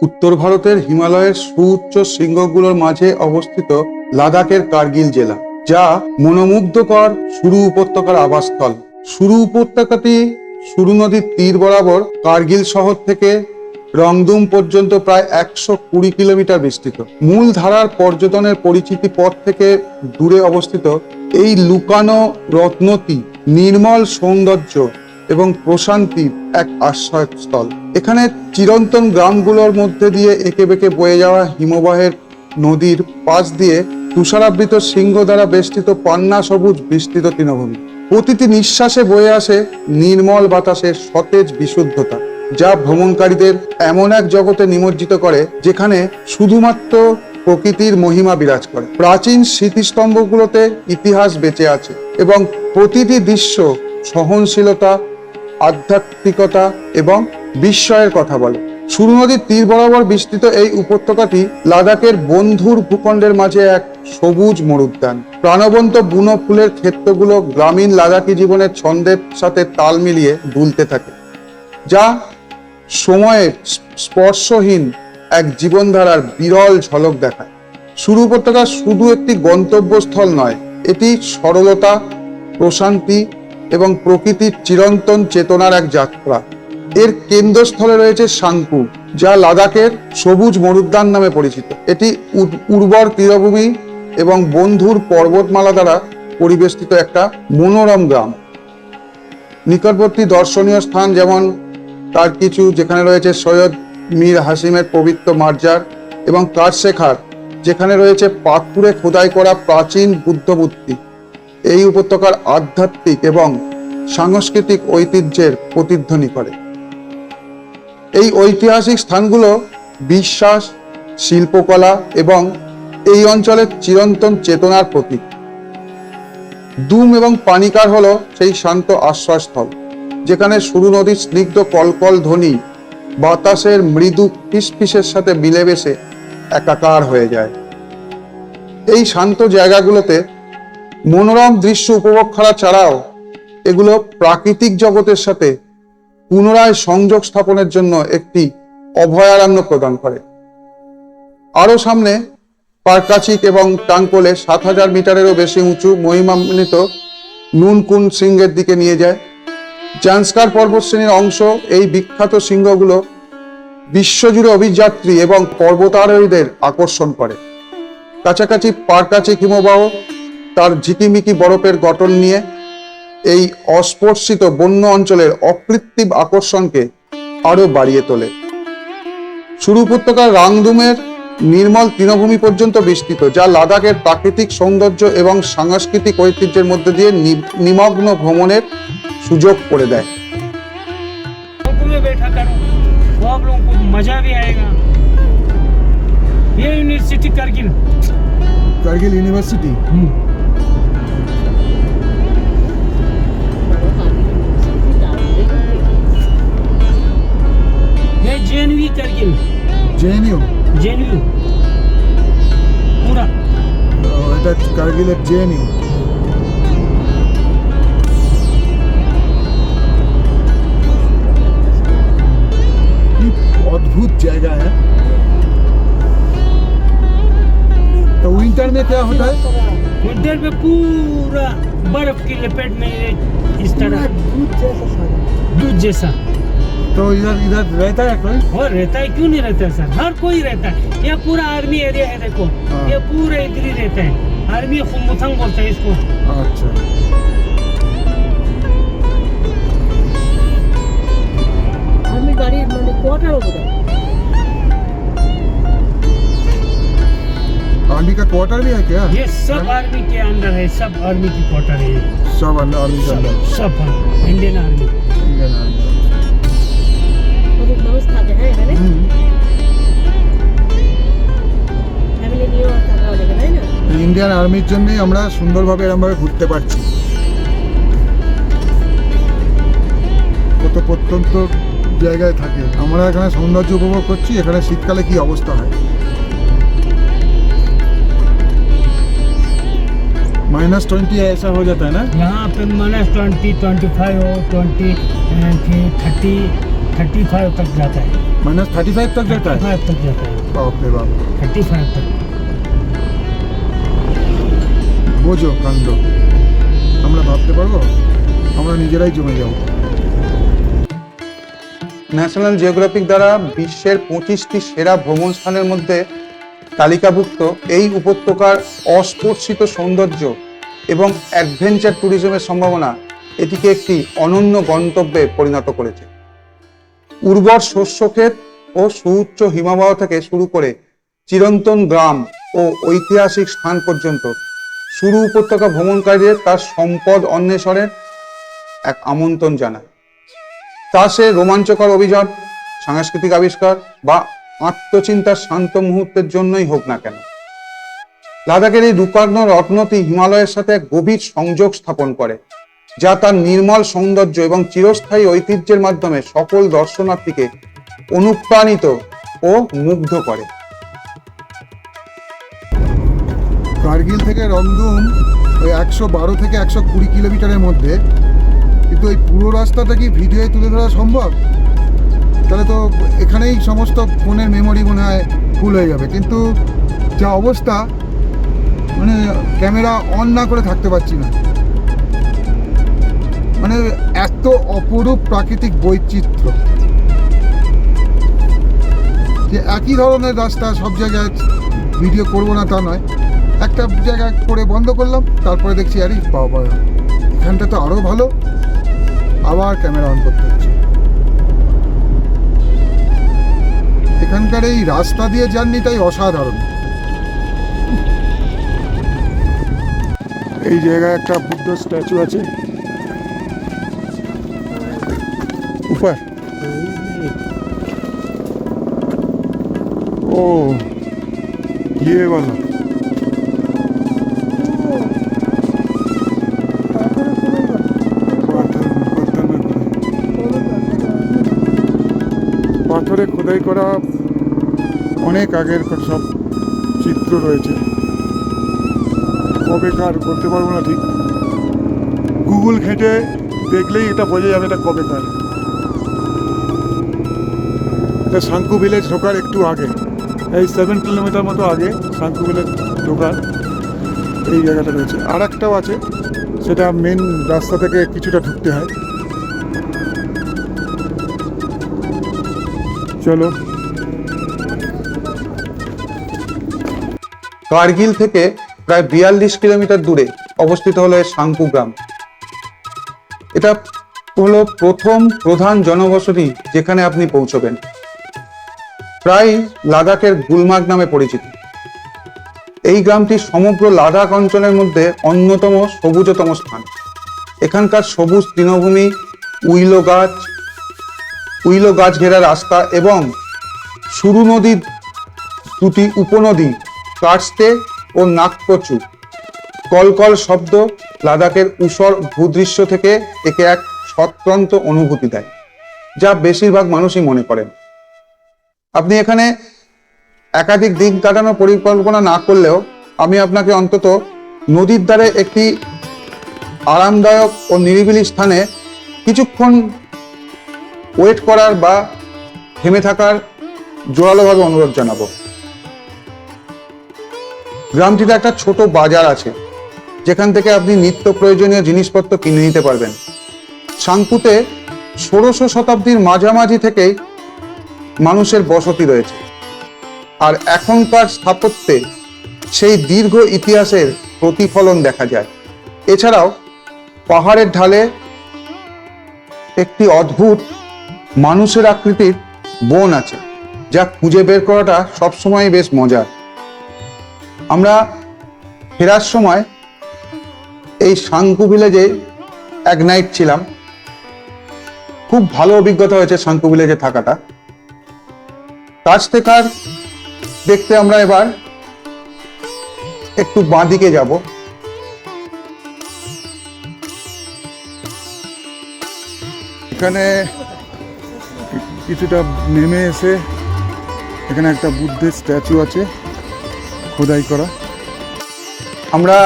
উত্তর ভারতের হিমালয়ের সুউচ্চ শৃঙ্গগুলোর মাঝে অবস্থিত লাদাখের কার্গিল জেলা, যা মনোমুগ্ধকর সুরু উপত্যকার আবাসস্থল। সুরু উপত্যকাটি সুরু নদীর তীর বরাবর কার্গিল শহর থেকে রংদুম পর্যন্ত প্রায় 120 কিলোমিটার বিস্তৃত। মূল ধারার পর্যটনের পরিচিতি পথ থেকে দূরে অবস্থিত এই লুকানো রত্নটি নির্মল সৌন্দর্য এবং প্রশান্তির এক আশ্রয়স্থল। এখানে চিরন্তন গ্রামগুলোর মধ্যে দিয়ে এঁকে বেঁকে বয়ে যাওয়া হিমবাহের নদীর পাশ দিয়ে তুষারাবৃত সিংহ দ্বারা বেষ্টিত পান্না সবুজ বিস্তৃত তৃণভূমি। প্রতিটি নিঃশ্বাসে বয়ে আসে নির্মল বাতাসের সতেজ বিশুদ্ধতা, যা ভ্রমণকারীদের এমন এক জগতে নিমজ্জিত করে যেখানে শুধুমাত্র প্রকৃতির মহিমা বিরাজ করে। প্রাচীন স্মৃতিস্তম্ভগুলোতে ইতিহাস বেঁচে আছে এবং প্রতিটি দৃশ্য সহনশীলতা, আধ্যাত্মিকতা এবং বিস্ময়ের কথা বলে। সুরু নদীর তীর বরাবর বিস্তৃত এই উপত্যকাটি লাদাখের বন্ধুর ভূখণ্ডের মাঝে এক সবুজ মরুদ্যান। প্রাণবন্ত বুনো ফুলের ক্ষেত্রগুলো গ্রামীণ লাদাখি জীবনের ছন্দের সাথে তাল মিলিয়ে দুলতে থাকে, যা সময়ের স্পর্শহীন এক জীবনধারার বিরল ঝলক দেখায়। সুরু উপত্যকা শুধু একটি গন্তব্যস্থল নয়, এটি সরলতা, প্রশান্তি এবং প্রকৃতির চিরন্তন চেতনার এক যাত্রা। এর কেন্দ্রস্থলে রয়েছে সাংকু, যা লাদাখের সবুজ মরুদ্যান নামে পরিচিত। এটি উর্বর তীরভূমি এবং বন্ধুর পর্বতমালা দ্বারা পরিবেষ্টিত একটা মনোরম গ্রাম। নিকটবর্তী দর্শনীয় স্থান যেমন তার কিছু, যেখানে রয়েছে সৈয়দ মীর হাসিমের পবিত্র মার্জার এবং কারশেখার, যেখানে রয়েছে পাথুরে খোদাই করা প্রাচীন বুদ্ধ মূর্তি, এই উপত্যকার আধ্যাত্মিক এবং সাংস্কৃতিক ঐতিহ্যের প্রতিধ্বনি করে। এই ঐতিহাসিক স্থানগুলো বিশ্বাস, শিল্পকলা এবং এই অঞ্চলের চিরন্তন চেতনার প্রতীক। দুম এবং পানিকার হলো সেই শান্ত আশ্রয়স্থল, যেখানে সুরু নদীর স্নিগ্ধ কলকল ধ্বনি বাতাসের মৃদু ফিসফিসের সাথে মিলেমিশে একাকার হয়ে যায়। এই শান্ত জায়গাগুলোতে মনোরম দৃশ্য উপভোগ করা ছাড়াও এগুলো প্রাকৃতিক জগতের সাথে পুনরায় সংযোগ স্থাপনের জন্য একটি অভয়ারণ্য প্রদান করে। আরো সামনে পারকাচিক এবং টাংকোলে 7000 মিটারেরও বেশি উঁচু মহিমান্বিত নুনকুন শৃঙ্গের দিকে নিয়ে যায়। জান্সকার পর্বতশ্রেণীর অংশ এই বিখ্যাত শৃঙ্গগুলো বিশ্বজুড়ে অভিযাত্রী এবং পর্বতারোহীদের আকর্ষণ করে। কাছাকাছি পারকাচিক হিমবাহ তার ঝিকিমিকি বরফের গঠন নিয়ে এই অস্পর্শিত বন্য অঞ্চলের অকৃত্রিম আকর্ষণকে আরো বাড়িয়ে তোলে। সুরু উপত্যকার রাংদুমের নির্মল তৃণভূমি পর্যন্ত বিস্তৃত, যা লাদাখের প্রাকৃতিক সৌন্দর্য এবং সাংস্কৃতিক ঐতিহ্যের মধ্যে দিয়ে নিমগ্ন ভ্রমণের সুযোগ করে দেয়। Kargil university JNU Kargil JNU पूरा এটা কার্গিলের JNU। কি অদ্ভুত জায়গা है। तो विंटर में क्या होता है? विंटर में पूरा बर्फ की लपेट में इस तरह दूध जैसा। तो इधर रहता है कोई? और रहता है, क्यों नहीं रहता है सर, हर कोई रहता है। ये पूरा आर्मी एरिया है, देखो ये पूरा इधर ही रहता है। आर्मी खुमुथंग बोलते हैं इसको। अच्छा, आर्मी गाड़ी मतलब क्वार्टर होता है। आर्मी का क्वार्टर भी है क्या? ये सब आर्मी के अंदर है, सब आर्मी की क्वार्टर है ये। सब आर्मी के अंदर, सब Indian army. Indian army. Indian আর্মির জন্যই আমরা সুন্দরভাবে এরকমভাবে ঘুরতে পারছি। কত প্রত্যন্ত জায়গায় থাকে, আমরা এখানে সৌন্দর্য উপভোগ করছি। এখানে শীতকালে কি অবস্থা হয়। -20 ऐसा हो जाता है ना? यहाँ पे -20, 25 हो, 20, 30 35 तक जाता है, -35 तक जाता है। 35 तक जाता है, बाप रे बाप, 35 तक। বোঝো কাণ্ড, আমরা ভাবতে পারবো? আমরা নিজেরাই জমে যাবো। ন্যাশনাল জিওগ্রাফিক দ্বারা বিশ্বের 25টি সেরা ভ্রমণ স্থানের মধ্যে তালিকাভুক্ত এই উপত্যকার অস্পর্শিত সৌন্দর্য এবং অ্যাডভেঞ্চার ট্যুরিজমের সম্ভাবনা এটিকে একটি অনন্য গন্তব্যে পরিণত করেছে। উর্বর শস্যক্ষেত ও সুউচ্চ হিমবাহ থেকে শুরু করে চিরন্তন গ্রাম ও ঐতিহাসিক স্থান পর্যন্ত সুরু উপত্যকা ভ্রমণকারীদের তার সম্পদ অন্বেষণের এক আমন্ত্রণ জানায়। তা সে রোমাঞ্চকর অভিযান, সাংস্কৃতিক আবিষ্কার বা আত্মচিন্তার শান্ত মুহূর্তের জন্যই হোক না কেন। লাদাখের এই রূপাগ্ন রত্নটি হিমালয়ের সাথে এক গভীর সংযোগ স্থাপন করে, যা তার নির্মল সৌন্দর্য এবং চিরস্থায়ী ঐতিহ্যের মাধ্যমে সকল দর্শনার্থীকে অনুপ্রাণিত ও মুগ্ধ করে। কার্গিল থেকে রংদুম ওই 112 থেকে 120 কিলোমিটারের মধ্যে, কিন্তু ওই পুরো রাস্তাটা কি ভিডিওয়ে তুলে ধরা সম্ভব? তাহলে তো এখানেই সমস্ত ফোনের মেমোরি মনে হয় ফুল হয়ে যাবে। কিন্তু যা অবস্থা, মানে ক্যামেরা অন না করে থাকতে পারছি না। মানে এত অপরূপ প্রাকৃতিক বৈচিত্র্য যে একই ধরনের রাস্তা সব জায়গায় ভিডিও করবো না তা নয়, একটা জায়গা করে বন্ধ করলাম, তারপরে দেখছি আরে বাবা এখানটা তো আরও ভালো, আবার ক্যামেরা অন করতে হচ্ছে। এখানকার এই রাস্তা দিয়ে জার্নিটাই অসাধারণ। এই জায়গায় একটা বুদ্ধ স্ট্যাচু আছে উপর। ও ये वाला পাথরে খোদাই করা অনেক আগের সব চিত্র রয়েছে। কবেকার বলতে পারবো না ঠিক, গুগল ঘেঁটে দেখলেই এটা বোঝা যাবে এটা কবেকার। এটা সাঙ্কু ভিলেজ ঢোকার একটু আগে, এই 7 কিলোমিটার মতো আগে সাঙ্কু ভিলেজ ঢোকার এই জায়গাটা রয়েছে। আর একটাও আছে, সেটা মেন রাস্তা থেকে কিছুটা ঢুকতে হয়। চলো। কার্গিল থেকে প্রায় 42 কিলোমিটার দূরে অবস্থিত হলো এই সাঙ্কু গ্রাম। এটা হলো প্রথম প্রধান জনবসতি যেখানে আপনি পৌঁছবেন। প্রায় লাদাখের গুলমার্গ নামে পরিচিত এই গ্রামটি সমগ্র লাদাখ অঞ্চলের মধ্যে অন্যতম সবুজতম স্থান। এখানকার সবুজ তৃণভূমি, উইলো গাছ ঘেরা রাস্তা এবং সুরু নদীর দুটি উপনদী কার্স্তে ও নাগপচু কলকল শব্দ লাদাখের ঊষর ভূদৃশ্য থেকে একে এক স্বতন্ত্র অনুভূতি দেয়, যা বেশিরভাগ মানুষই মনে করেন। আপনি এখানে একাধিক দিন কাটানোর পরিকল্পনা না করলেও আমি আপনাকে অন্তত নদীর ধারে একটি আরামদায়ক ও নিরিবিলি স্থানে কিছুক্ষণ ওয়েট করার বা থেমে থাকার জোরালোভাবে অনুরোধ জানাবো। গ্রামটিতে একটা ছোট বাজার আছে যেখান থেকে আপনি নিত্য প্রয়োজনীয় জিনিসপত্র কিনে নিতে পারবেন। সাঙ্কুতে 16শ শতাব্দীর মাঝামাঝি থেকেই মানুষের বসতি রয়েছে, আর এখনকার স্থাপত্যে সেই দীর্ঘ ইতিহাসের প্রতিফলন দেখা যায়। এছাড়াও পাহাড়ের ঢালে একটি অদ্ভুত মানুষের আকৃতির বন আছে, যা খুঁজে বের করাটা সবসময় বেশ মজার। আমরা ফেরার সময় এই সাঙ্কু ভিলেজে এক নাইট ছিলাম। খুব ভালো অভিজ্ঞতা হয়েছে সাঙ্কু ভিলেজে থাকাটা। তাজ টেকার দেখতে আমরা এবার একটু বাঁদিকে যাব। এখানে কিছুটা নেমে এসে এখানে একটা বুদ্ধের স্ট্যাচু আছে খোদাই করা। আমরা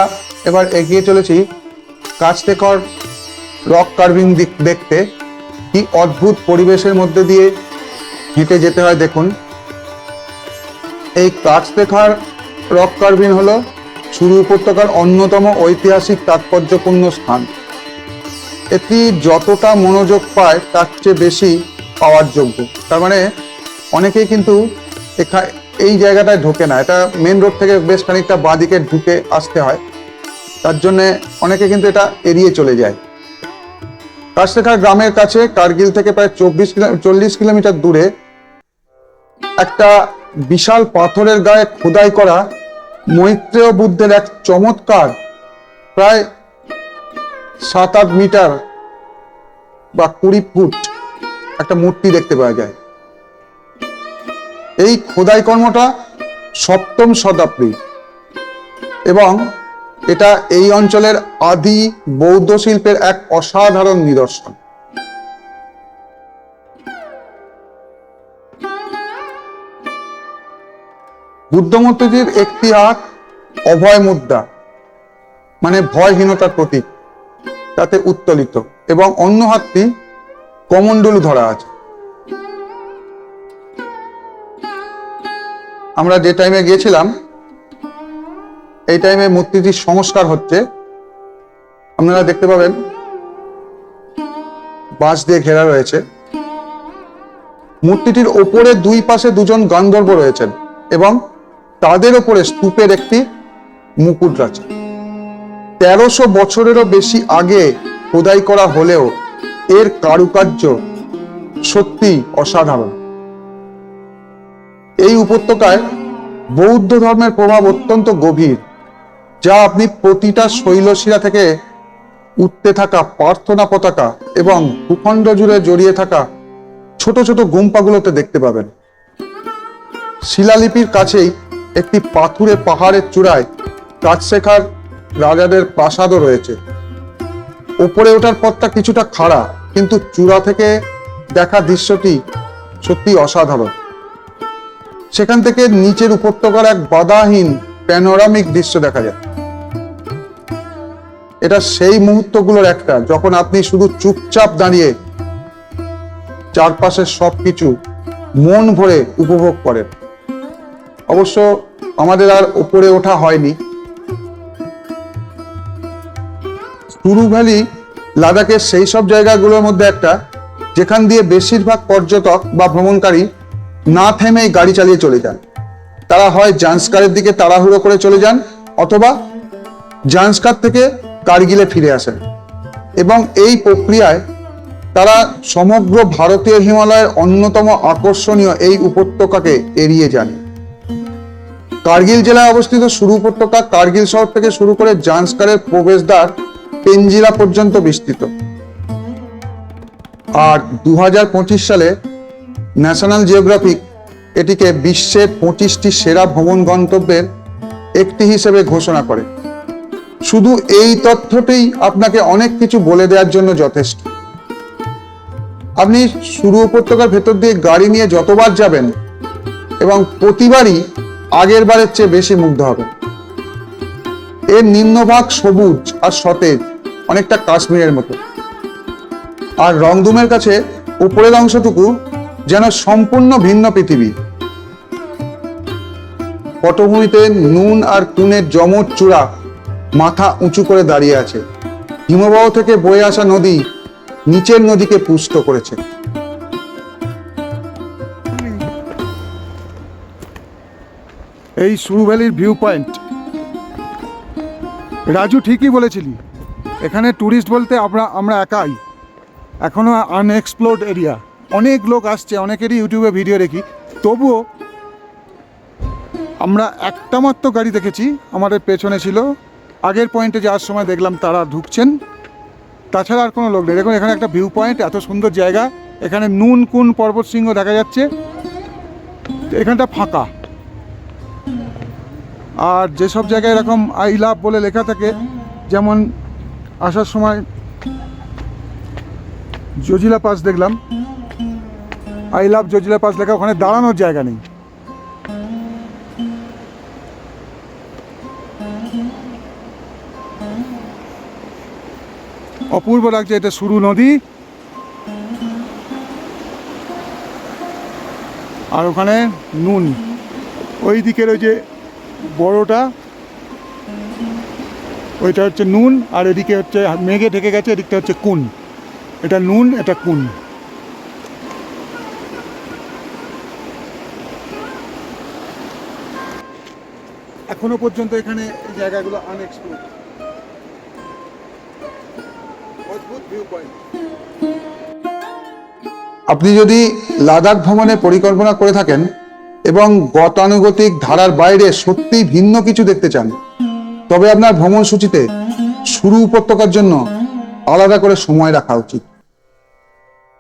এবার এগিয়ে চলেছি কাজটেকর রক কার্ভিং দেখতে, কি অদ্ভুত পরিবেশের মধ্যে দিয়ে হেঁটে যেতে হয় দেখুন। এই কাছরেখার রক কার্ভিং হলো সুরু উপত্যকার অন্যতম ঐতিহাসিক তাৎপর্যপূর্ণ স্থান। এটি যতটা মনোযোগ পায় তার চেয়ে বেশি পাওয়ার যোগ্য। তার মানে অনেকেই কিন্তু এই জায়গাটায় ঢোকে না, এটা মেন রোড থেকে বেশ খানিকটা বাঁদিকে ঢুকে আসতে হয়, তার জন্যে অনেকে কিন্তু এটা এড়িয়ে চলে যায়। কাছরেখা গ্রামের কাছে কার্গিল থেকে প্রায় 40 কিলোমিটার দূরে একটা বিশাল পাথরের গায়ে খোদাই করা মৈত্রেয় বুদ্ধের এক চমৎকার প্রায় 7-8 মিটার বা 20 ফুট একটা মূর্তি দেখতে পাওয়া যায়। এই খোদাই কর্মটা 7ম শতাব্দী এবং এটা এই অঞ্চলের আদি বৌদ্ধ শিল্পের এক অসাধারণ নিদর্শন। বুদ্ধ মূর্তিটির একটি হাত অভয় মুদ্রা মানে ভয়হীনতার প্রতীক তাতে উত্তোলিত এবং অন্য হাতটি কমণ্ডলু ধরা আছে। আমরা যে টাইমে গিয়েছিলাম এই টাইমে মূর্তিটির সংস্কার হচ্ছে। আপনারা দেখতে পাবেন বাঁশ দিয়ে ঘেরা রয়েছে। মূর্তিটির ওপরে 2 পাশে 2জন গান্ধর্ব রয়েছেন এবং তাদের ওপরে স্তূপের একটি মুকুট আছে। 1300 বছরেরও বেশি আগে খোদাই করা হলেও এর কারুকার্য সত্যি অসাধারণ। এই উপত্যকায় বৌদ্ধ ধর্মের প্রভাব অত্যন্ত গভীর, যা আপনি প্রতিটা শৈলশিরা থেকে উঠতে থাকা প্রার্থনা পতাকা এবং ভূখণ্ড জুড়ে জড়িয়ে থাকা ছোট ছোট গুম্পাগুলোতে দেখতে পাবেন। শিলালিপির কাছেই একটি পাথুরে পাহাড়ের চূড়ায় কাছরেখার রাজাদের প্রাসাদও রয়েছে। ওপরে ওঠার পথটা কিছুটা খাড়া, কিন্তু চূড়া থেকে দেখা দৃশ্যটি সত্যি অসাধারণ। সেখান থেকে নিচের উপত্যকার এক বাধাহীন প্যানোরামিক দৃশ্য দেখা যায়। এটা সেই মুহূর্তগুলোর একটা যখন আপনি শুধু চুপচাপ দাঁড়িয়ে চারপাশের সবকিছু মন ভরে উপভোগ করেন। অবশ্য আমাদের আর উপরে ওঠা হয়নি। সুরু ভ্যালি লাদাখের সেই সব জায়গাগুলোর মধ্যে একটা যেখান দিয়ে বেশিরভাগ পর্যটক বা ভ্রমণকারী না থেমেই গাড়ি চালিয়ে চলে যান। তারা হয় জান্সকারের দিকে তাড়াহুড়ো করে চলে যান অথবা জান্সকার থেকে কার্গিলে ফিরে আসেন এবং এই প্রক্রিয়ায় তারা সমগ্র ভারতীয় হিমালয়ের অন্যতম আকর্ষণীয় এই উপত্যকাকে এড়িয়ে যান। কার্গিল জেলায় অবস্থিত সুরু উপত্যকা কার্গিল শহর থেকে শুরু করে জান্সকারের প্রবেশদ্বার পেঞ্জিলা পর্যন্ত বিস্তৃত। আর 2025 সালে ন্যাশনাল জিওগ্রাফিক এটিকে বিশ্বের 25টি সেরা ভ্রমণ গন্তব্যের একটি হিসেবে ঘোষণা করে। শুধু এই তথ্যটি আপনাকে অনেক কিছু বলে দেওয়ার জন্য যথেষ্ট। আপনি সুরু উপত্যকার ভেতর দিয়ে গাড়ি নিয়ে যতবার যাবেন এবং প্রতিবারই আগের বারের চেয়ে বেশি মুগ্ধ হবেন। এর নিম্নভাগ সবুজ আর সতেজ, অনেকটা কাশ্মীরের মতো, আর রংদুমের কাছে উপরের অংশটুকু যেন সম্পূর্ণ ভিন্ন পৃথিবী। পটভূমিতে নুন আর কুনের জমট চূড়া মাথা উঁচু করে দাঁড়িয়ে আছে। হিমবাহ থেকে বয়ে আসা নদী নিচের নদীকে পুষ্ট করেছে। এই সুরু ভ্যালির ভিউ পয়েন্ট, রাজু ঠিকই বলেছিলি, এখানে ট্যুরিস্ট বলতে আমরা একাই, এখনো আনএক্সপ্লোর্ড এরিয়া। অনেক লোক আসছে, অনেকেরই ইউটিউবে ভিডিও দেখি, তবুও আমরা একটা মাত্র গাড়ি দেখেছি, আমাদের পেছনে ছিল। আগের পয়েন্টে যাওয়ার সময় দেখলাম তারা ঢুকছেন, তাছাড়া আর কোনো লোক নেই। দেখুন এখানে একটা ভিউ পয়েন্ট, এত সুন্দর জায়গা, এখানে নুন কুন পর্বত শৃঙ্গ দেখা যাচ্ছে, এখানটা ফাঁকা। আর যেসব জায়গায় এরকম আই লাভ বলে লেখা থাকে, যেমন আসার সময় জজিলা পাস দেখলাম, আই লাভ জজিলা পাস লেখা, ওখানে দাঁড়ানোর জায়গা নেই। অপূর্ব লাগছে। এটা সুরু নদী, আর ওখানে নুন, ওই দিকের ওই যে বড়টা ওইটা হচ্ছে নুন, আর এদিকে হচ্ছে মেঘে ঢেকে গেছে, এদিকটা হচ্ছে কুন। এটা নুন, এটা কুন। এখনো পর্যন্ত এখানে এই জায়গাগুলো আনএক্সপ্লোরড। অদ্ভুত ভিউ পয়েন্ট। আপনি যদি লাদাখ ভ্রমণের পরিকল্পনা করে থাকেন এবং গতানুগতিক ধারার বাইরে সত্যি ভিন্ন কিছু দেখতে চান, তবে আপনার ভ্রমণ সূচিতে সুরু উপত্যকার জন্য আলাদা করে সময় রাখা উচিত।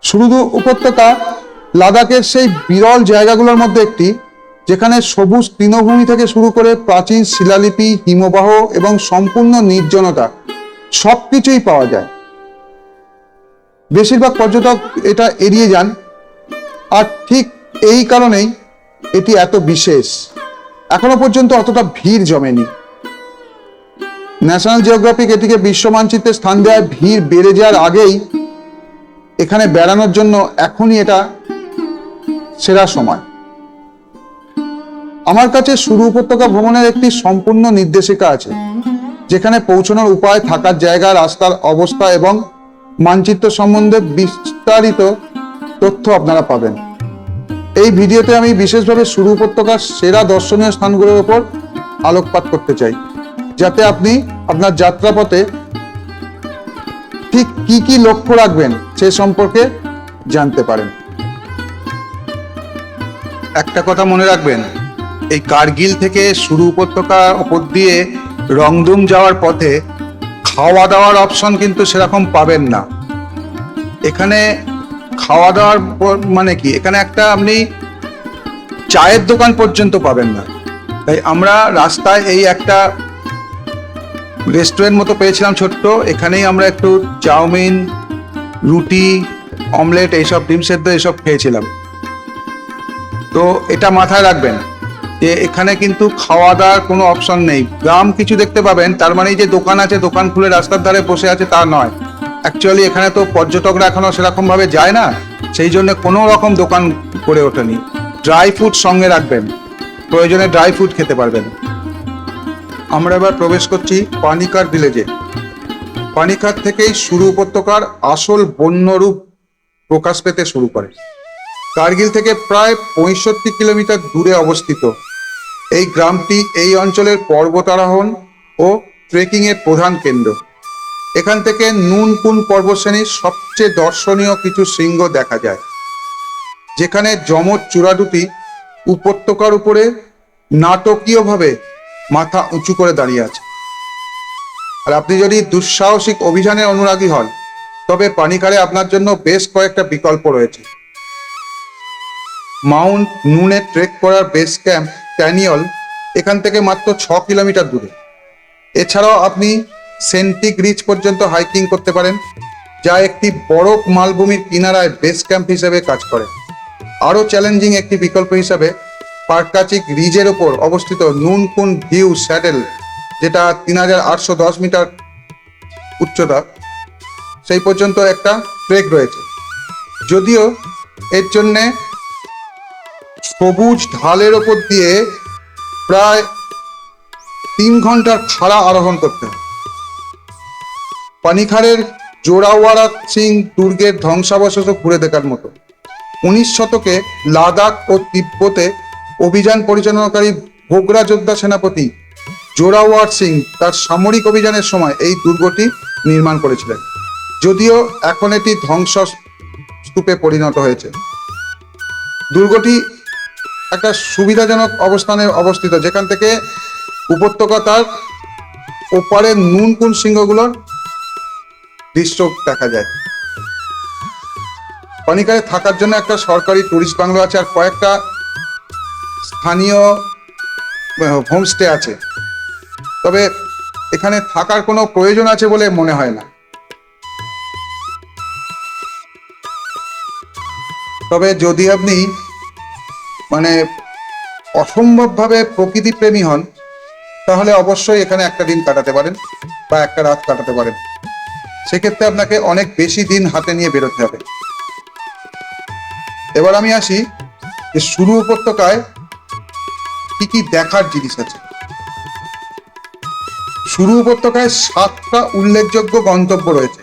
সুরু উপত্যকা লাদাখের সেই বিরল জায়গাগুলোর মধ্যে একটি, যেখানে সবুজ তৃণভূমি থেকে শুরু করে প্রাচীন শিলালিপি, হিমবাহ এবং সম্পূর্ণ নির্জনতা সবকিছুই পাওয়া যায়। বেশিরভাগ পর্যটক এটা এড়িয়ে যান, আর ঠিক এই কারণেই এটি এত বিশেষ। এখনো পর্যন্ত অতটা ভিড় জমেনি। ন্যাশনাল জিওগ্রাফিক এটিকে বিশ্ব মানচিত্রে স্থান দেওয়ার ভিড় বেড়ে যাওয়ার আগেই এখানে বেড়ানোর জন্য এখনই এটা সেরা সময়। আমার কাছে সুরু উপত্যকা ভ্রমণের একটি সম্পূর্ণ নির্দেশিকা আছে, যেখানে পৌঁছানোর উপায়, থাকার জায়গা, রাস্তার অবস্থা এবং মানচিত্র সম্বন্ধে বিস্তারিত তথ্য আপনারা পাবেন। এই ভিডিওতে আমি বিশেষভাবে সুরু উপত্যকার সেরা দর্শনীয় স্থানগুলোর উপর আলোকপাত করতে চাই, যাতে আপনি আপনার যাত্রাপথে ঠিক কি কি লক্ষ্য রাখবেন সে সম্পর্কে জানতে পারেন। একটা কথা মনে রাখবেন, এই কার্গিল থেকে সুরু উপত্যকার উপর দিয়ে রংদুম যাওয়ার পথে খাওয়া দাওয়ার অপশন কিন্তু সেরকম পাবেন না। এখানে খাওয়া দাওয়ার মানে কি, এখানে একটা আপনি চায়ের দোকান পর্যন্ত পাবেন না। তাই আমরা রাস্তায় এই একটা রেস্টুরেন্ট মতো পেয়েছিলাম ছোট্ট, এখানেই আমরা একটু চাউমিন, রুটি, অমলেট, এইসব ডিম সেদ্ধ এইসব খেয়েছিলাম। তো এটা মাথায় রাখবেন যে এখানে কিন্তু খাওয়া দাওয়ার কোনো অপশন নেই। গ্রাম কিছু দেখতে পাবেন, তার মানে যে দোকান আছে, দোকান খুলে রাস্তার ধারে বসে আছে তা নয়। অ্যাকচুয়ালি এখানে তো পর্যটকরা এখনো সেরকম ভাবে যায় না, সেই জন্য কোনো রকম দোকান করে ওঠেনি। ড্রাই ফ্রুট সঙ্গে রাখবেন, প্রয়োজনে ড্রাই ফ্রুট খেতে পারবেন। আমরা এবার প্রবেশ করছি পানিকার ভিলেজে। পানিকার থেকেই সুরু উপত্যকার আসল বন্যরূপ প্রকাশ পেতে শুরু করে। কার্গিল থেকে প্রায় 65 কিলোমিটার দূরে অবস্থিত এই গ্রামটি এই অঞ্চলের পর্বতারোহণ ও ট্রেকিং এর প্রধান কেন্দ্র। এখান থেকে নুনকুন পর্বতশ্রেণীর সবচেয়ে দর্শনীয় কিছু শৃঙ্গ দেখা যায়, যেখানে যমজ চূড়া দুটি উপত্যকার উপরে নাটকীয়ভাবে মাথা উঁচু করে দাঁড়িয়ে আছে। আর আপনি যদি দুঃসাহসিক অভিযানের অনুরাগী হন, তবে পানিকারে আপনার জন্য বেশ কয়েকটা বিকল্প রয়েছে। মাউন্ট নুনে ট্রেক করার বেস ক্যাম্প ট্যানিয়ল এখান থেকে মাত্র 6 কিলোমিটার দূরে। এছাড়াও আপনি সেন্টিক রিচ পর্যন্ত হাইকিং করতে পারেন, যা একটি বরফ মালভূমির কিনারায় বেস ক্যাম্প হিসেবে কাজ করে। আরও চ্যালেঞ্জিং একটি বিকল্প হিসাবে পারকাচিক রিজের ওপর অবস্থিত নুনকুন ভিউ স্যাডেল, যেটা 3810 মিটার উচ্চতা, সেই পর্যন্ত একটা ট্রেক রয়েছে। যদিও এর জন্যে সবুজ ঢালের ওপর দিয়ে প্রায় 3 ঘন্টার খাড়া আরোহণ করতে হয়। পানিখারের জোরাওয়ারা সিং দুর্গের ধ্বংসাবশেষ ঘুরে দেখার মতো। 19 শতকে লাদাখ ও তিব্বতে অভিযান পরিচালনাকারী ভোগরা যোদ্ধা সেনাপতি জোরাওয়ার সিং তার সামরিক অভিযানের সময় এই দুর্গটি নির্মাণ করেছিলেন। যদিও এখন এটি ধ্বংসস্তূপে পরিণত হয়েছে। দুর্গটি একটা সুবিধাজনক অবস্থানে অবস্থিত, যেখান থেকে উপত্যকা তার ওপারের নুনকুন শৃঙ্গগুলোর দৃশ্য দেখা যায়। পানিকারে থাকার জন্য একটা সরকারি টুরিস্ট বাংলো আছে, আর কয়েকটা স্থানীয় হোমস্টে আছে। তবে এখানে থাকার কোনো প্রয়োজন আছে বলে মনে হয় না। তবে যদি আপনি অসম্ভবভাবে প্রকৃতি প্রেমী হন, তাহলে অবশ্যই এখানে একটা দিন কাটাতে পারেন বা একটা রাত কাটাতে পারেন। সেক্ষেত্রে আপনাকে অনেক বেশি দিন হাতে নিয়ে বেরোতে হবে। এবার আমি আসি যে সুরু উপত্যকায় কি কি দেখার জিনিস আছে। সুরু উপত্যকায় 7টা উল্লেখযোগ্য গন্তব্য রয়েছে,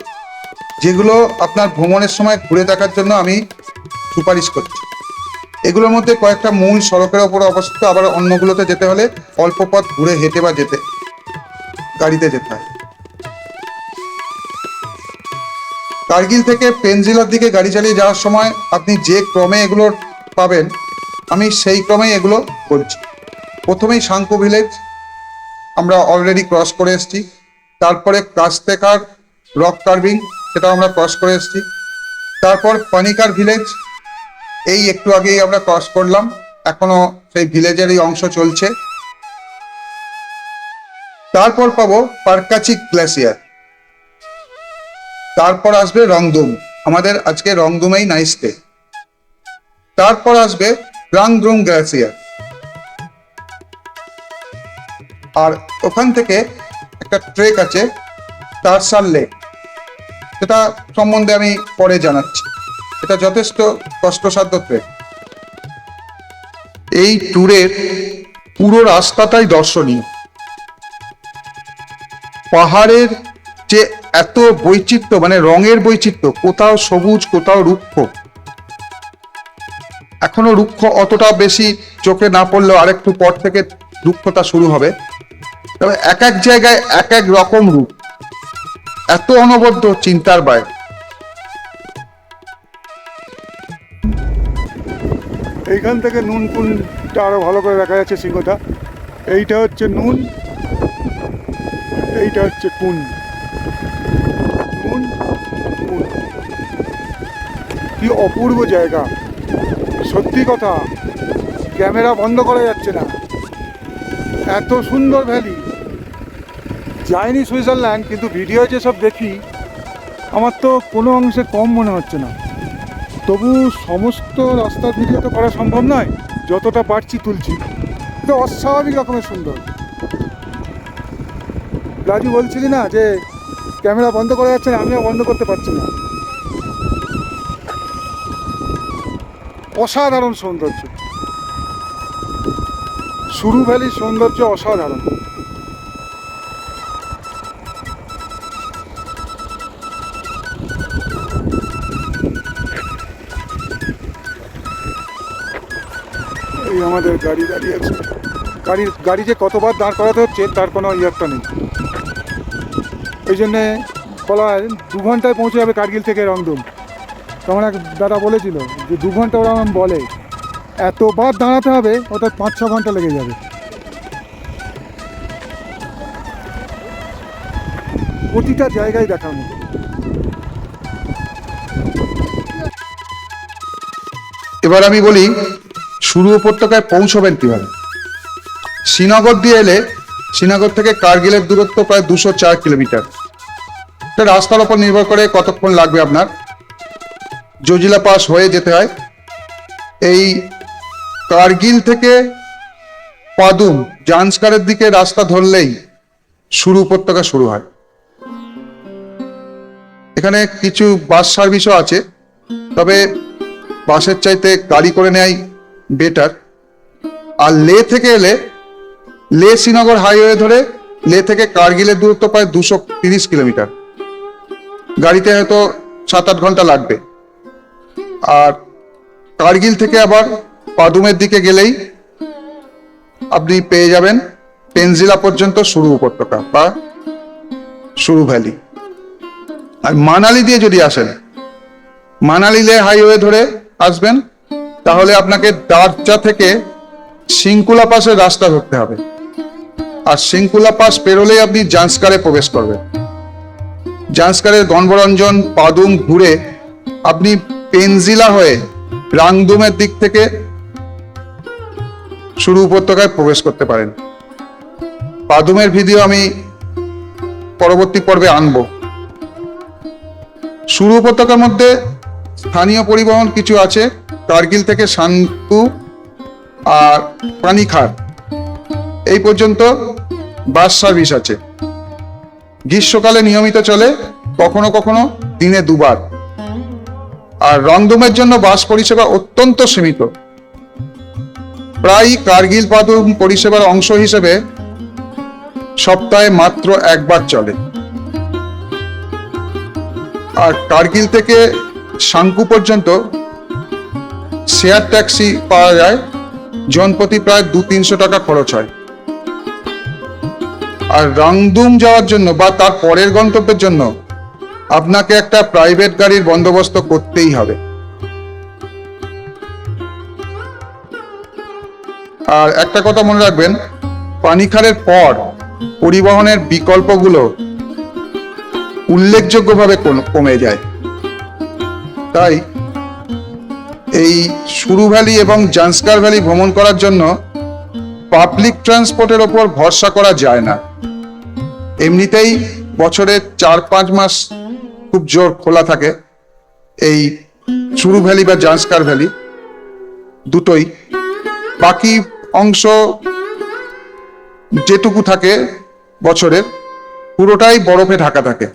যেগুলো আপনার ভ্রমণের সময় ঘুরে দেখার জন্য আমি সুপারিশ করছি। এগুলোর মধ্যে কয়েকটা মূল সড়কের ওপর অবস্থিত, আবার অন্যগুলোতে যেতে হলে অল্প পথ ঘুরে হেঁটে বা গাড়িতে যেতে হয়। কার্গিল থেকে পেনজিলার দিকে গাড়ি চালিয়ে যাওয়ার সময় আপনি যে ক্রমে এগুলো পাবেন, আমি সেই ক্রমেই এগুলো বলছি। প্রথমেই শাঙ্কু ভিলেজ আমরা অলরেডি ক্রস করে এসেছি। তারপরে কাস্তেকার রক কার্ভিং, সেটা আমরা ক্রস করে এসেছি। তারপর পানিকার ভিলেজ, এই একটু আগেই আমরা ক্রস করলাম, এখনো সেই ভিলেজেরই অংশ চলছে। তারপর পাবো পারকাচিক গ্লেসিয়ার, তারপর আসবে রংদুম, আমাদের আজকে রংদুমেই নাইট স্টে। তারপর আসবে গ্রাংদ্রুম গ্লেসিয়ার, আর ওখান থেকে একটা ট্রেক আছে তারসাল লেক, সেটা সম্বন্ধে আমি পরে জানাচ্ছি। এটা যথেষ্ট কষ্টসাধ্য ট্রেক। এই ট্যুরের পুরো রাস্তাটাই দর্শনীয়। পাহাড়ের যে এত বৈচিত্র্য, মানে রঙের বৈচিত্র্য, কোথাও সবুজ কোথাও রুক্ষ, এখনো রুক্ষ অতটা বেশি চোখে না পড়লেও আরেকটু পর থেকে রুক্ষতা শুরু হবে। তবে এক এক জায়গায় এক এক রকম রূপ, এত অনবদ্য চিন্তার বাইরে। এইখান থেকে নুন কুনটা আরো ভালো করে দেখা যাচ্ছে। সিংহটা এইটা হচ্ছে নুন, এইটা হচ্ছে কুন। নুন কুন, কি অপূর্ব জায়গা, সত্যি কথা, ক্যামেরা বন্ধ করা যাচ্ছে না, এত সুন্দর ভ্যালি। যাইনি সুইজারল্যান্ড, কিন্তু ভিডিও যেসব দেখি আমার তো কোনো অংশে কম মনে হচ্ছে না। তবু সমস্ত রাস্তার ভিডিও তো করা সম্ভব নয়, যতটা পারছি তুলছি। তো অস্বাভাবিক রকমের সুন্দর। রাজু বলছিলি না যে ক্যামেরা বন্ধ করা যাচ্ছে না, আমিও বন্ধ করতে পারছি না। অসাধারণ সৌন্দর্য, সুরু ভ্যালির সৌন্দর্য অসাধারণ। এই আমাদের গাড়ি দাঁড়িয়ে আছে। গাড়ি যে কতবার দাঁড় করাতে হচ্ছে তার কোনো ইয়েটা নেই। ওই জন্যে বলা হয় 2 ঘন্টায় পৌঁছে যাবে কার্গিল থেকে রংদুম। তখন এক দাদা বলেছিল যে 2 ঘন্টা ওরা বলে, এতবার দাঁড়াতে হবে, ওটা 5-6 ঘন্টা লেগে যাবে। প্রতিটা জায়গায় দেখার মতো। এবার আমি বলি সুরু উপত্যকায় পৌঁছবেন কিভাবে। শ্রীনগর দিয়ে এলে শ্রীনগর থেকে কার্গিলের দূরত্ব প্রায় 204 কিলোমিটার। এটা রাস্তার উপর নির্ভর করে কতক্ষণ লাগবে আপনার। জজিলা পাস হয়ে যেতে হয়। এই কার্গিল থেকে পাদুম জান্সকারের দিকে রাস্তা ধরলেই সুরু উপত্যকা শুরু হয়। এখানে কিছু বাস সার্ভিসও আছে, তবে বাসের চাইতে গাড়ি করে নেয় বেটার। আর লে থেকে এলে লে শ্রীনগর হাইওয়ে ধরে লে থেকে কার্গিলের দূরত্ব প্রায় 230 কিলোমিটার। গাড়িতে হয়তো 7-8 ঘন্টা লাগবে। আর কার্গিল থেকে আবার পাদুমের দিকে গেলেই আপনি পেয়ে যাবেন পেনজিলা পর্যন্ত সুরু উপত্যকা বা সুরু ভ্যালি। আর মানালি দিয়ে যদি আসেন, মানালি লে হাইওয়ে ধরে আসবেন, তাহলে আপনাকে দারচা থেকে সিংকুলা পাসের রাস্তা ধরতে হবে। আর সিংকুলা পাস পেরোলেই আপনি জান্সকারে প্রবেশ করবেন। জান্সকারের গণবরঞ্জন পাদুম ঘুরে আপনি পেনজিলা হয়ে রাংদুমের দিক থেকে সুরু উপত্যকায় প্রবেশ করতে পারেন। পাদুমের ভিডিও আমি পরবর্তী পর্বে আনবো। সুরু উপত্যকার মধ্যে স্থানীয় পরিবহন কিছু আছে। কার্গিল থেকে শান্তু আর পানিখার এই পর্যন্ত বাস সার্ভিস আছে। গ্রীষ্মকালে নিয়মিত চলে, কখনো কখনো দিনে 2 বার। আর রংদুমের জন্য বাস পরিষেবা অত্যন্ত সীমিত। প্রায় কার্গিল পাদুম পরিষেবার অংশ হিসেবে সপ্তাহে মাত্র একবার চলে। আর কার্গিল থেকে শাঙ্কু পর্যন্ত শেয়ার ট্যাক্সি পাওয়া যায়, জনপ্রতি প্রায় 200-300 টাকা খরচ হয়। আর রাংদুম যাওয়ার জন্য বা তার পরের গন্তব্যের জন্য আপনাকে একটা প্রাইভেট গাড়ির বন্দোবস্ত করতেই হবে। আর একটা কথা মনে রাখবেন, পানিখারের পর পরিবহনের বিকল্পগুলো উল্লেখযোগ্যভাবে কমে যায়। তাই এই সুরু ভ্যালি এবং জান্সকার ভ্যালি ভ্রমণ করার জন্য পাবলিক ট্রান্সপোর্টের ওপর ভরসা করা যায় না। এমনিতেই বছরের 4-5 মাস খুব জোর খোলা থাকে এই সুরু ভ্যালি বা জান্সকার ভ্যালি দুটোই। বাকি অংশ যেটুকু থাকে বছরের পুরোটাই বরফে ঢাকা থাকে।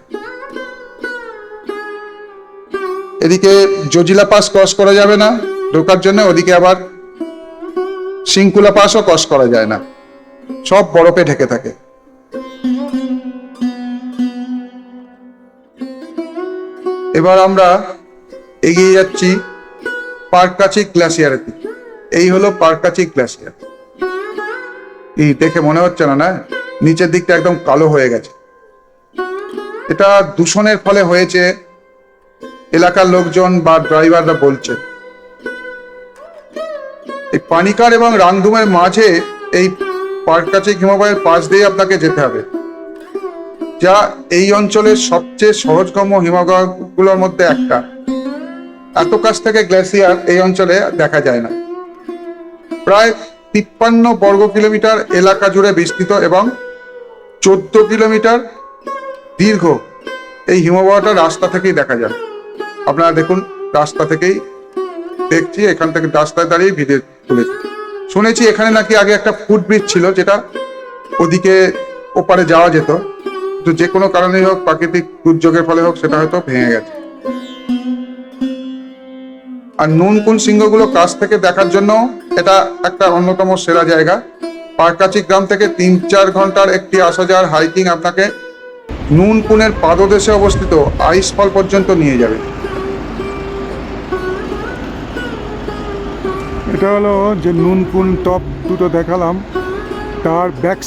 এদিকে জজিলা পাস ক্রস করা যাবে না ঢোকার জন্য, ওদিকে আবার সিংকুলা পাসও ক্রস করা যায় না, সব বরফে ঢেকে থাকে। এবার আমরা এগিয়ে যাচ্ছি পারকাচি গ্লেসিয়ারের দিকে। এই হলো পারকাচি গ্লেসিয়ার। এই দেখে মনে হচ্ছে না, না নিচের দিকটা একদম কালো হয়ে গেছে। এটা দূষণের ফলে হয়েছে এলাকার লোকজন বা ড্রাইভাররা বলছে। এই পানিকার এবং রাংদুমের মাঝে এই পারকাচি হিমবাহের পাশ দিয়ে আপনাকে যেতে হবে, যা এই অঞ্চলের সবচেয়ে সহজগম্য হিমবাহগুলোর মধ্যে একটা। এত কাছ থেকে গ্লেসিয়ার এই অঞ্চলে দেখা যায় না। প্রায় 53 বর্গ কিলোমিটার এলাকা জুড়ে বিস্তৃত এবং 14 কিলোমিটার দীর্ঘ এই হিমবাহটা রাস্তা থেকেই দেখা যায়। আপনারা দেখুন, রাস্তা থেকেই দেখছি, এখান থেকে রাস্তায় দাঁড়িয়ে ভিডিও তুলেছি। শুনেছি এখানে নাকি আগে একটা ফুটব্রিজ ছিল, যেটা ওদিকে ওপারে যাওয়া যেত, তো যে কোনো কারণেই হোক, প্রাকৃতিক দুর্যোগের ফলে হোক, সেটা হয়তো ভেঙে গেছে। আর নুনকুন সিংহগুলো কাছ থেকে দেখার জন্য এটা একটা অন্যতম সেরা জায়গা। পারকাচি গ্রাম থেকে 3-4 ঘন্টার একটি আসা যাওয়ার হাইকিং আপনাকে নুনকুনের পাদদেশে অবস্থিত আইস ফল পর্যন্ত নিয়ে যাবে। এটা হলো যে নুনকুন টপ দুটো দেখালাম, তার ব্যাক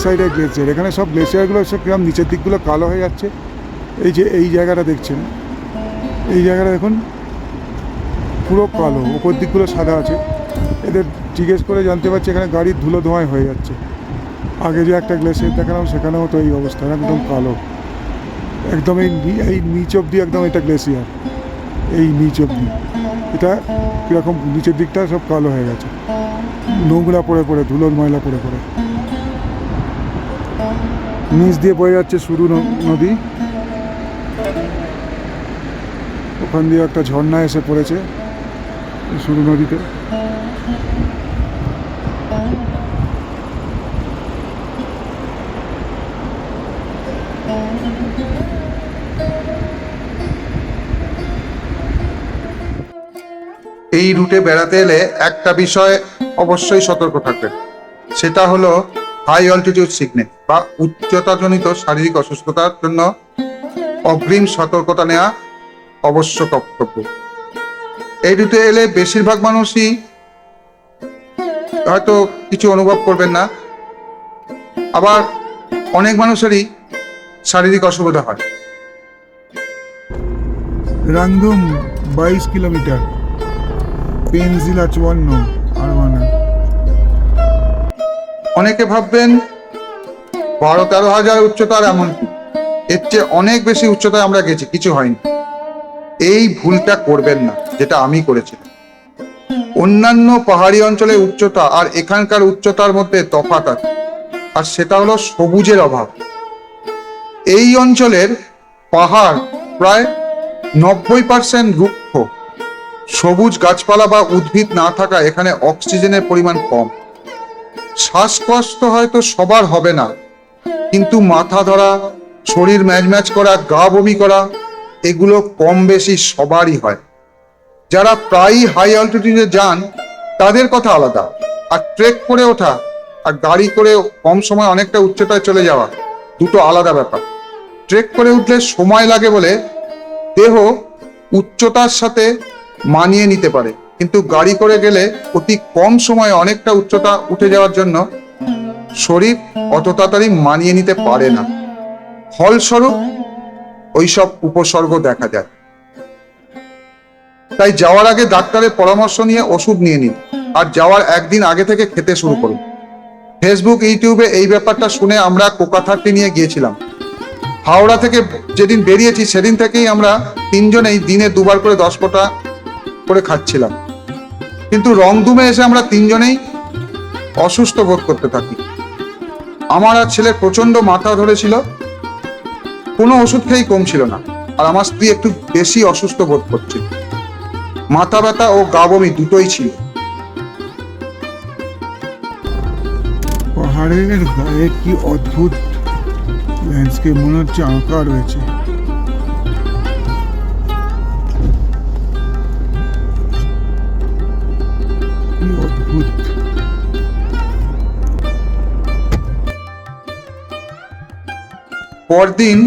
সাইডে গ্লেসিয়ার। এখানে সব গ্লেসিয়ারগুলো সব কিরম নিচের দিকগুলো কালো হয়ে যাচ্ছে। এই যে এই জায়গাটা দেখছেন, এই জায়গাটা দেখুন পুরো কালো, উপর দিকগুলো সাদা আছে। এদের জিজ্ঞেস করে জানতে পারছি এখানে গাড়ির ধুলো ধোঁয়ায় হয়ে যাচ্ছে। আগে যে একটা গ্লেসিয়ার দেখালাম সেখানেও তো এই অবস্থা, একদম কালো, একদম এই নিচ অব্দি একদম এটা গ্লেসিয়ার, এই নিচ অব্দি। এটা কীরকম নিচের দিকটা সব কালো হয়ে গেছে, নোংরা পড়ে পড়ে, ধুলোর ময়লা পড়ে পড়ে। নিচ দিয়ে বয়ে যাচ্ছে সুরু নদী, ওখান দিয়ে একটা ঝর্ণা এসে পড়েছে সুরু নদীতে। এই রুটে বেড়াতে এলে একটা বিষয় অবশ্যই সতর্ক থাকবেন, সেটা হলো হাই অল্টিটিউড সিকনেস বা উচ্চতাজনিত শারীরিক অসুস্থতার জন্য অগ্রিম সতর্কতা নেওয়া অবশ্য কর্তব্য। এই রুটে এলে বেশিরভাগ মানুষই হয়তো কিছু অনুভব করবেন না, আবার অনেক মানুষেরই শারীরিক অসুবিধা হয়। রাংদুম 22 কিলোমিটার, পেনজিলা 54, আরমানা। অনেকে ভাববেন 12-13 হাজার উচ্চতার, এমন কি এর চেয়ে অনেক বেশি উচ্চতায় আমরা গেছি, কিছু হয়নি। এই ভুলটা করবেন না, যেটা আমি করেছিলাম। অন্যান্য পাহাড়ি অঞ্চলের উচ্চতা আর এখানকার উচ্চতার মধ্যে তফাৎ আছে, আর সেটা হলো সবুজের অভাব। এই অঞ্চলের পাহাড় প্রায় 90% রুক্ষ, সবুজ গাছপালা বা উদ্ভিদ না থাকা এখানে অক্সিজেনের পরিমাণ কম। শ্বাসকষ্ট হয়তো সবার হবে না, কিন্তু মাথা ধরা, শরীর ম্যাজম্যাজ করা, গা বমি করা, এগুলো কম বেশি সবারই হয়। যারা প্রায়ই হাই অল্টিটিউডে যান তাদের কথা আলাদা। আর ট্রেক করে ওঠা আর গাড়ি করে কম সময় অনেকটা উচ্চতায় চলে যাওয়া দুটো আলাদা ব্যাপার। ট্রেক করে উঠলে সময় লাগে বলে দেহ উচ্চতার সাথে মানিয়ে নিতে পারে, কিন্তু গাড়ি করে গেলে অতি কম সময়ে অনেকটা উচ্চতা উঠে যাওয়ার জন্য শরীর অত তাড়াতাড়ি মানিয়ে নিতে পারে না। ফলস্বরূপ ওইসব উপসর্গ দেখা যায়। তাই যাওয়ার আগে ডাক্তারের পরামর্শ নিয়ে ওষুধ নিয়ে নিন, আর যাওয়ার একদিন আগে থেকে খেতে শুরু করুন। ফেসবুক, ইউটিউবে এই ব্যাপারটা শুনে আমরা কোকা-30 নিয়ে গিয়েছিলাম। হাওড়া থেকে যেদিন বেরিয়েছি সেদিন থেকেই আমরা তিনজনেই দিনে 2 বার করে 10 ফোঁটা করে খাচ্ছিলাম। কিন্তু রংদুমে এসে আমরা তিনজনেই অসুস্থ বোধ করতে থাকি। আমার আর ছেলের প্রচন্ড মাথা ধরেছিল, কোনো ওষুধ খেয়েই কমছিল না। আর আমার স্ত্রী একটু বেশি অসুস্থ বোধ করছিল, মাথা ব্যথা ও গা বমি দুটোই ছিল। পাহাড়ের গায়ে কি অদ্ভুত ল্যান্ডস্কেপ, মনে হচ্ছে আঁকা রয়েছে। কি অদ্ভুত। পরদিন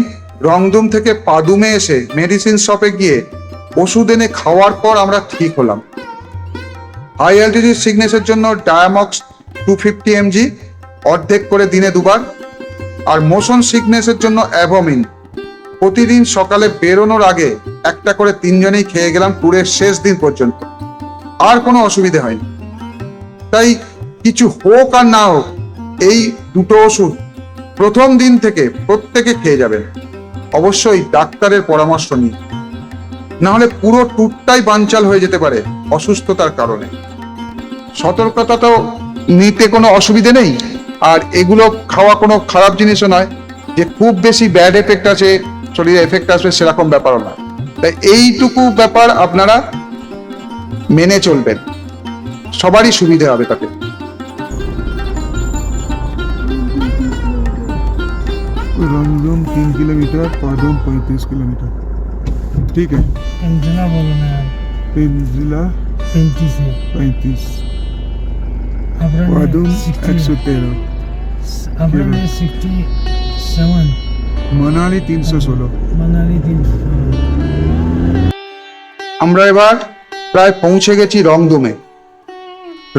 রংদুম থেকে পাদুমে এসে মেডিসিন শপে গিয়ে ওষুধ এনে খাওয়ার পর আমরা ঠিক হলাম। হাই অ্যালটিটিউড সিকনেসের জন্য ডায়ামক্স 250 mg অর্ধেক করে দিনে 2 বার, আর মোশন সিকনেসের জন্য অ্যাভোমিন প্রতিদিন সকালে বেরোনোর আগে একটা করে তিনজনেই খেয়ে গেলাম ট্যুরের শেষ দিন পর্যন্ত। আর কোনো অসুবিধে হয়নি। তাই কিছু হোক আর না হোক, এই দুটো ওষুধ প্রথম দিন থেকে প্রত্যেকে খেয়ে যাবেন, অবশ্যই ডাক্তারের পরামর্শ নিয়ে। নাহলে পুরো ট্যুরটাই বানচাল হয়ে যেতে পারে অসুস্থতার কারণে। সতর্কতা তো নিতে কোনো অসুবিধে নেই, আর এগুলো খাওয়া কোনো খারাপ জিনিসও নয় যে খুব বেশি ব্যাড এফেক্ট আছে, শরীরে এফেক্ট আসবে সেরকম ব্যাপারও না। তাই এইটুকু ব্যাপার আপনারা মেনে চলবেন, সবারই সুবিধা হবে তাতে। रंगदुम 3 किलोमीटर, पादुम 35 किलोमीटर। ठीक है, पेंजिला बोलना है, पेंजिला 35 है, 35, अब्रन पादुम 60 113, अब्रन 67, मनाली 316। मनाली 3। আমরা এবার প্রায় পৌঁছে গেছি রংদুমে।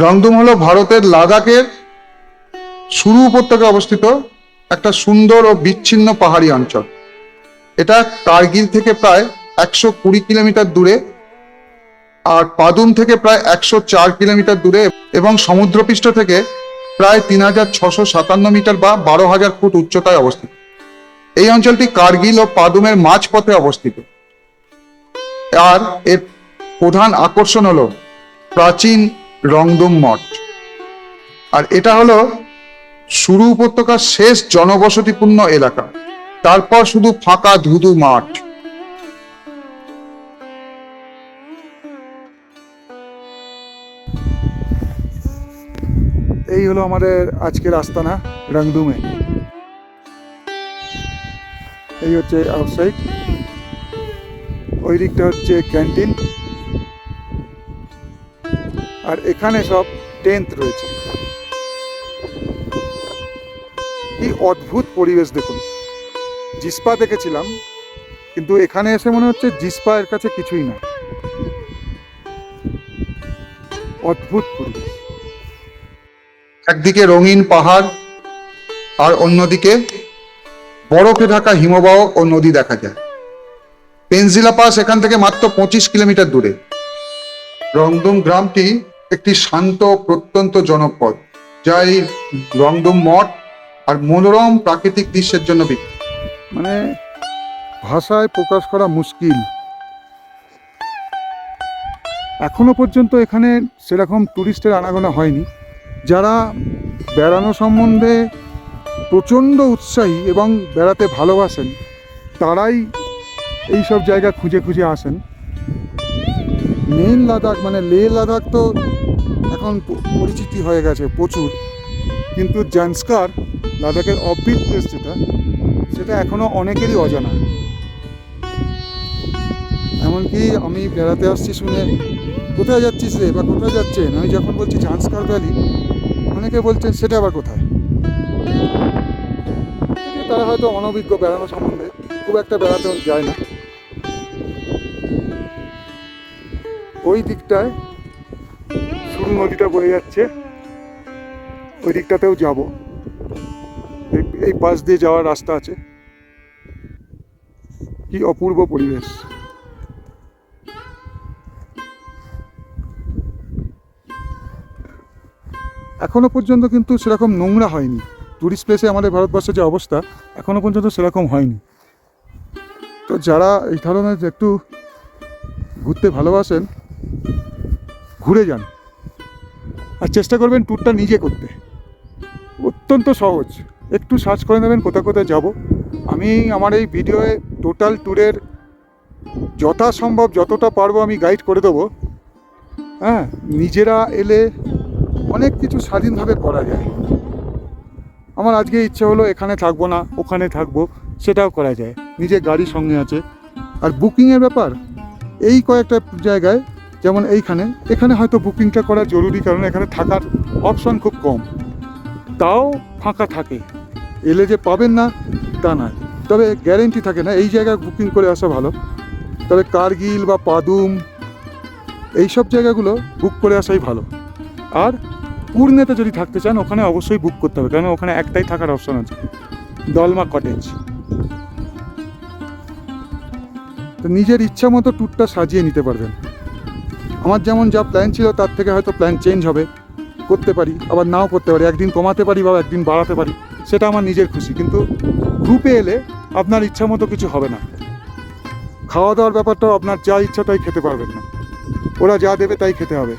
রংদুম হলো ভারতের লাদাখের সুরু উপত্যকায় অবস্থিত একটা সুন্দর ও বিচ্ছিন্ন পাহাড়ি অঞ্চল। এটা কার্গিল থেকে প্রায় 120 কিলোমিটার দূরে, আর পাদুম থেকে প্রায় 104 কিলোমিটার দূরে, এবং সমুদ্রপৃষ্ঠ থেকে প্রায় 3657 মিটার বা 12,000 ফুট উচ্চতায় অবস্থিত। এই অঞ্চলটি কার্গিল ও পাদুমের মাঝপথে অবস্থিত। আর এর প্রধান আকর্ষণ হলো প্রাচীন রংদুম মঠ। আর এটা হলো সুরু উপত্যকার শেষ জনবসতিপূর্ণ এলাকা। তারপর শুধু ফাঁকা ধুধু মাঠ। এই হলো আমাদের আজকের আস্তানা রংদুমে। এই হচ্ছে আউটসাইড, ওই দিকটা হচ্ছে ক্যান্টিন, আর এখানে সব টেন্ট রয়েছে। কি অদ্ভুত পরিবেশ দেখুন। জিসপা দেখেছিলাম, কিন্তু এখানে এসে মনে হচ্ছে জিসপা এর কাছে কিছুই না। অদ্ভুত পরিবেশ। একদিকে রঙিন পাহাড় আর অন্যদিকে বরফে ঢাকা হিমবাহ ও নদী দেখা যায়। পেনজিলা পাস এখান থেকে মাত্র 25 কিলোমিটার দূরে। রংদুম গ্রামটি একটি শান্ত প্রত্যন্ত জনপদ, যা এই রংদুম মঠ আর মনোরম প্রাকৃতিক দৃশ্যের জন্য বিখ্যাত। মানে ভাষায় প্রকাশ করা মুশকিল। এখনো পর্যন্ত এখানে সেরকম টুরিস্টের আনাগোনা হয়নি। যারা বেড়ানো সম্বন্ধে প্রচণ্ড উৎসাহী এবং বেড়াতে ভালোবাসেন, তারাই এই সব জায়গা খুঁজে খুঁজে আসেন। মেন লাদাখ মানে লে লাদাখ তো এখন পরিচিতি হয়ে গেছে প্রচুর, কিন্তু জান্সকার লাদাখের অফবিট প্লেস সেটা এখনো অনেকেরই অজানা। এমনকি আমি বেড়াতে আসছি শুনে কোথায় যাচ্ছিস রে বা কোথায় যাচ্ছেন, আমি যখন বলছি ঝান্সকার ভ্যালি, অনেকে বলছেন সেটা আবার কোথায়। তারা হয়তো অনভিজ্ঞ বেড়ানো সম্বন্ধে, খুব একটা বেড়াতে যায় না। ওই দিকটায় সুরু নদীটা বয়ে যাচ্ছে, ওই দিকটাতেও যাব। এই পাশ দিয়ে যাওয়ার রাস্তা আছে। কি অপূর্ব পরিবেশ। এখনো পর্যন্ত কিন্তু সেরকম নোংরা হয়নি। টুরিস্ট প্লেসে আমাদের ভারতবর্ষের যে অবস্থা, এখনো পর্যন্ত সেরকম হয়নি। তো যারা এই ধরনের একটু ঘুরতে ভালোবাসেন, ঘুরে যান, আর চেষ্টা করবেন ট্যুরটা নিজে করতে। অত্যন্ত সহজ, একটু সার্চ করে নেবেন কোথায় কোথায় যাব। আমি আমার এই ভিডিওয়ে টোটাল ট্যুরের যথাসম্ভব যতটা পারবো আমি গাইড করে দেবো। হ্যাঁ, নিজেরা এলে অনেক কিছু স্বাধীনভাবে করা যায়। আমার আজকে ইচ্ছে হলো এখানে থাকবো না ওখানে থাকবো, সেটাও করা যায়, নিজের গাড়ি সঙ্গে আছে। আর বুকিংয়ের ব্যাপার, এই কয়েকটা জায়গায় যেমন এখানে হয়তো বুকিংটা করা জরুরি, কারণ এখানে থাকার অপশন খুব কম, তাও ফাঁকা থাকে। এলে যে পাবেন না তা নয়, তবে গ্যারেন্টি থাকে না। এই জায়গায় বুকিং করে আসা ভালো। তবে কার্গিল বা পাদুম এইসব জায়গাগুলো বুক করে আসাই ভালো। আর পুরনেতে যদি থাকতে চান, ওখানে অবশ্যই বুক করতে হবে, কারণ ওখানে একটাই থাকার অপশন আছে, দলমা কটেজ। তো নিজের ইচ্ছা মতো ট্যুরটা সাজিয়ে নিতে পারবেন। আমার যেমন যা প্ল্যান ছিল তার থেকে হয়তো প্ল্যান চেঞ্জ হবে, করতে পারি আবার নাও করতে পারি, একদিন কমাতে পারি বা একদিন বাড়াতে পারি, সেটা আমার নিজের খুশি। কিন্তু গ্রুপে এলে আপনার ইচ্ছা মতো কিছু হবে না। খাওয়া দাওয়ার ব্যাপারটাও আপনার যা ইচ্ছা তাই খেতে পারবেন না, ওরা যা দেবে তাই খেতে হবে।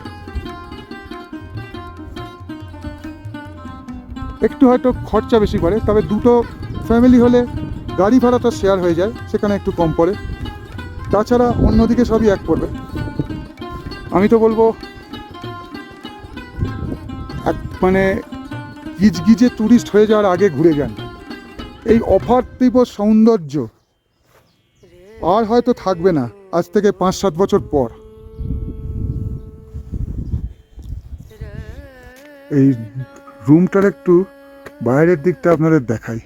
একটু হয়তো খরচা বেশি পড়ে, তবে দুটো ফ্যামিলি হলে গাড়ি ভাড়াটা শেয়ার হয়ে যায়, সেখানে একটু কম পড়ে। তাছাড়া অন্যদিকে সবই এক পড়বে। আমি তো বলবো মানে গিজগিজে ট্যুরিস্ট হয়ে যাওয়ার আগে ঘুরে যান। এই অপার্থিব সৌন্দর্য আর হয়তো থাকবে না আজ থেকে 5-7 বছর পর। এই রুমটার একটু বাইরের দিকটা আপনাদের দেখাই।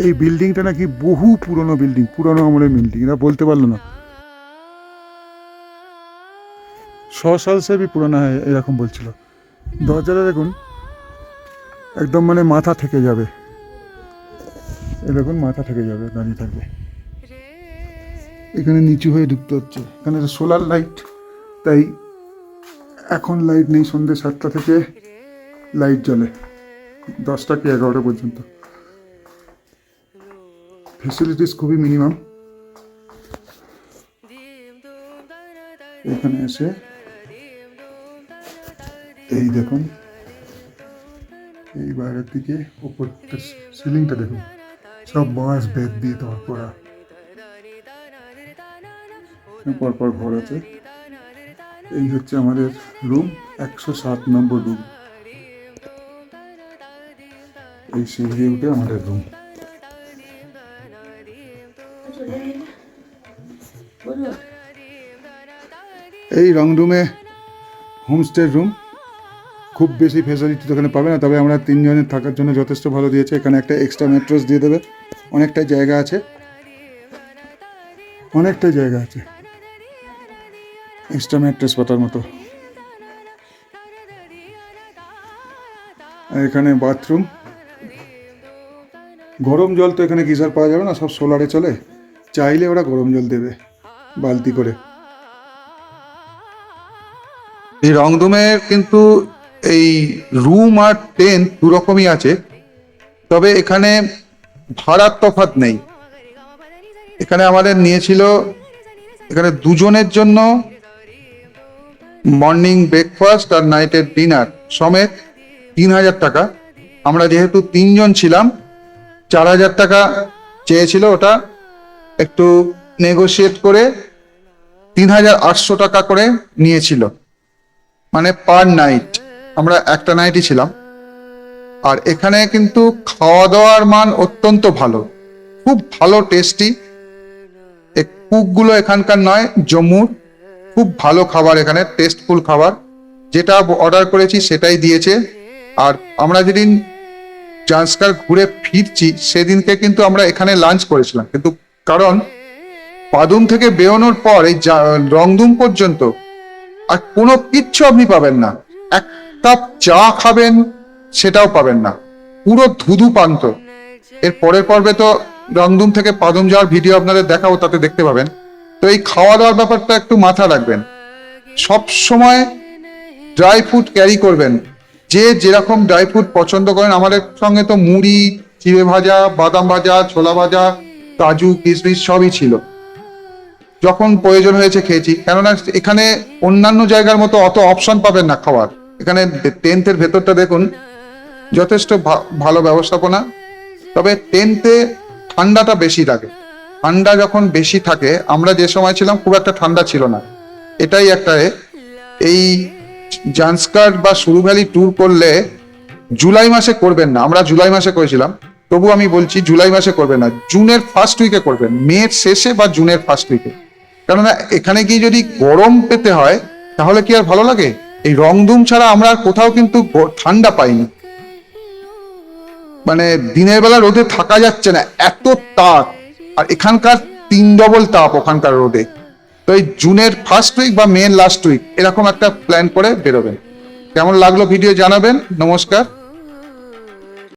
এই বিল্ডিংটা নাকি বহু পুরনো বিল্ডিং, পুরনো আমলের বিল্ডিং, এরা বলতে পারলো না, 100 সাল সে भी পুরানা হয় এরকম বলছিল। দরজাটা দেখুন, একদম মানে মাথা থেকে যাবে, এরকম মাথা থেকে যাবে দাঁড়িয়ে থাকবে। এখানে নিচু হয়ে ঢুকতে হচ্ছে। এখানে সোলার লাইট, তাই এখন লাইট নেই, সন্ধ্যে 7টা থেকে লাইট জ্বলে 10টা কি 11টা পর্যন্ত। ফেসিলিটিস খুবই মিনিমাম। এখানে এসে এই দেখুন, এই বাইরের দিকে উপরটা সিলিংটা দেখুন, সব বাঁশ বেত দিয়ে তোমার করা, পরপর ঘর আছে। এই হচ্ছে আমাদের রুম, 107 নম্বর রুম। এই সিঁড়ি উঠে আমাদের রুম। এই রং রুমে হোমস্টের রুম, খুব বেশি ফেসিলিটি তো এখানে পাবে না, তবে আমরা 3 জনের থাকার জন্য যথেষ্ট ভালো দিয়েছে। এখানে একটা এক্সট্রা ম্যাট্রেস দিয়ে দেবে, অনেকটাই জায়গা আছে, অনেকটাই জায়গা আছে এক্সট্রা ম্যাট্রেস পাতার মতো। আর এখানে বাথরুম, গরম জল তো এখানে গিজার পাওয়া যাবে না, সব সোলারে চলে, চাইলে ওরা গরম জল দেবে বালতি করে। এই রংধুমে কিন্তু এই রুম আর টেন্ট দু রকমই আছে, তবে এখানে ভাড়ার তফাৎ নেই। এখানে আমাদের নিয়েছিল, এখানে দুজনের জন্য মর্নিং ব্রেকফাস্ট আর নাইটের ডিনার সমেত 3000 টাকা। আমরা যেহেতু 3 জন ছিলাম, 4000 টাকা চেয়েছিল, ওটা একটু নেগোশিয়েট করে 3800 টাকা করে নিয়েছিল, মানে পার নাইট। আমরা একটা নাইটই ছিলাম। আর এখানে কিন্তু খাওয়া দাওয়ার মান অত্যন্ত ভালো, খুব ভালো, টেস্টি। কুকগুলো এখানকার নয়, জম্মুর। খুব ভালো খাবার এখানে, টেস্টফুল খাবার। যেটা অর্ডার করেছি সেটাই দিয়েছে। আর আমরা যেদিন জান্সকার ঘুরে ফিরছি সেদিনকে কিন্তু আমরা এখানে লাঞ্চ করেছিলাম, কিন্তু কারণ পাদুম থেকে বেরোনোর পর এই রংদুম পর্যন্ত আর কোনো কিচ্ছু আপনি পাবেন না। এক কাপ চা খাবেন সেটাও পাবেন না, পুরো ধুধু পান্ত। এর পরের পর্বে তো রংদুম থেকে পাদুম যাওয়ার ভিডিও আপনাদের দেখাবো, তাতে দেখতে পাবেন। তো এই খাওয়া দাওয়ার ব্যাপারটা একটু মাথা রাখবেন, সব সময় ড্রাই ফ্রুট ক্যারি করবেন। যে যেরকম ড্রাই ফ্রুট পছন্দ করেন, আমাদের সঙ্গে তো মুড়ি, চিড়ে ভাজা, বাদাম ভাজা, ছোলা ভাজা, কাজু, কিশমিশ সবই ছিল। যখন প্রয়োজন হয়েছে খেয়েছি, কেননা এখানে অন্যান্য জায়গার মতো অত অপশন পাবেন না খাওয়ার। এখানে টেন্টের ভেতরটা দেখুন, যথেষ্ট ভালো ব্যবস্থাপনা। তবে টেন্টে ঠান্ডাটা বেশি লাগে। ঠান্ডা যখন বেশি থাকে, আমরা যে সময় ছিলাম খুব একটা ঠান্ডা ছিল না। এটাই একটা এই জান্সকার বা সুরু ভ্যালি ট্যুর করলে জুলাই মাসে করবেন না। আমরা জুলাই মাসে করেছিলাম, তবু আমি বলছি জুলাই মাসে করবেন না, জুনের ফার্স্ট উইকে করবেন, মের শেষে বা জুনের ফার্স্ট উইকে। কেননা এখানে গিয়ে যদি গরম পেতে হয় তাহলে কি আর ভালো লাগে? এই রংধুম ছাড়া আমরা আর কোথাও কিন্তু ঠান্ডা পাইনি। মানে দিনের বেলা রোদে থাকা যাচ্ছে না, এত তাপ। আর এখানকার 3 ডবল তাপ ওখানকার রোদে। তো এই জুনের ফার্স্ট উইক বা মে লাস্ট উইক এরকম একটা প্ল্যান করে বেরোবেন। কেমন লাগলো ভিডিও জানাবেন। নমস্কার।